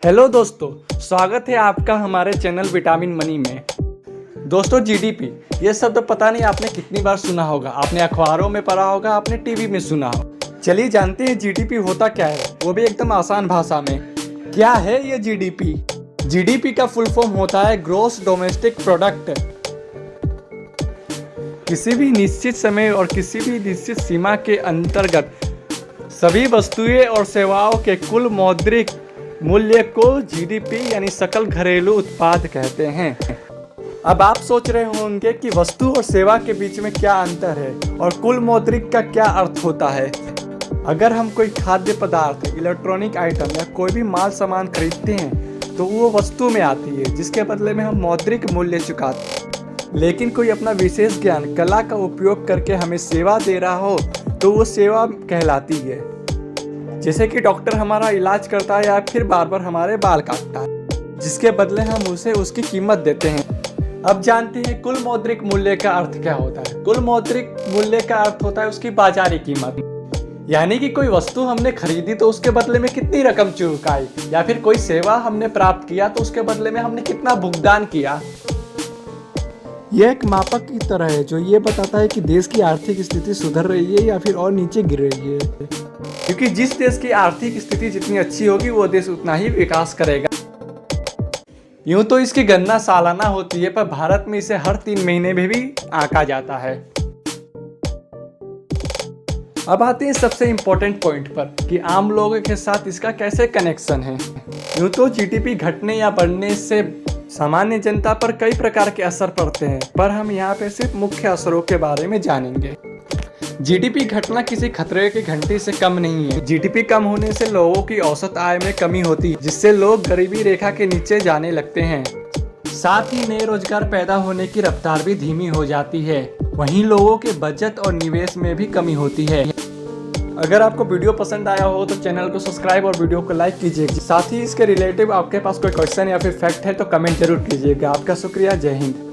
Hello दोस्तों, स्वागत है आपका हमारे चैनल विटामिन मनी में। दोस्तों, जीडीपी ये शब्द पता नहीं आपने कितनी बार सुना होगा। आपने अखबारों में पढ़ा होगा, आपने टीवी में सुना हो। चलिए जानते हैं जीडीपी होता क्या है, वो भी एकदम आसान भाषा में। क्या है ये जीडीपी? जीडीपी का फुल फॉर्म होता है ग्रॉस डोमेस्टिक प्रोडक्ट। किसी भी निश्चित समय और किसी भी निश्चित सीमा के अंतर्गत सभी वस्तुएं और सेवाओं के कुल मौद्रिक मूल्य को जीडीपी यानी सकल घरेलू उत्पाद कहते हैं। अब आप सोच रहे होंगे कि वस्तु और सेवा के बीच में क्या अंतर है और कुल मौद्रिक का क्या अर्थ होता है। अगर हम कोई खाद्य पदार्थ, इलेक्ट्रॉनिक आइटम या कोई भी माल सामान खरीदते हैं तो वो वस्तु में आती है, जिसके बदले में हम मौद्रिक मूल्य चुकाते हैं। लेकिन कोई अपना विशेष ज्ञान, कला का उपयोग करके हमें सेवा दे रहा हो तो वो सेवा कहलाती है। जैसे कि डॉक्टर हमारा इलाज करता है या फिर बार्बर हमारे बाल काटता है, जिसके बदले हम उसे उसकी कीमत देते हैं। अब जानते हैं कुल मौद्रिक मूल्य का अर्थ क्या होता है। कुल मौद्रिक मूल्य का अर्थ होता है उसकी बाजारी कीमत, यानी कि कोई वस्तु हमने खरीदी तो उसके बदले में कितनी रकम चुकाई, या फिर कोई सेवा हमने प्राप्त किया तो उसके बदले में हमने कितना भुगतान किया। यह एक मापक की तरह है जो ये बताता है कि देश की आर्थिक स्थिति सुधर रही है या फिर और नीचे गिर रही है, क्योंकि जिस देश की आर्थिक स्थिति जितनी अच्छी होगी वो देश उतना ही विकास करेगा। यूं तो इसकी गणना सालाना होती है, पर भारत में इसे हर 3 महीने में भी आंका जाता है। अब आते हैं सबसे इम्पोर्टेंट पॉइंट पर कि आम लोगों के साथ इसका कैसे कनेक्शन है। यूं तो जीडीपी घटने या बढ़ने से सामान्य जनता पर कई प्रकार के असर पड़ते हैं, पर हम यहाँ पे सिर्फ मुख्य असरों के बारे में जानेंगे। जीडीपी घटना किसी खतरे की घंटी से कम नहीं है। जीडीपी कम होने से लोगों की औसत आय में कमी होती है, जिससे लोग गरीबी रेखा के नीचे जाने लगते हैं। साथ ही नए रोजगार पैदा होने की रफ्तार भी धीमी हो जाती है। वहीं लोगों के बचत और निवेश में भी कमी होती है। अगर आपको वीडियो पसंद आया हो तो चैनल को सब्सक्राइब और वीडियो को लाइक कीजिएगा। साथ ही इसके रिलेटिव आपके पास कोई क्वेश्चन या फिर फैक्ट है तो कमेंट जरूर कीजिएगा। आपका शुक्रिया। जय हिंद।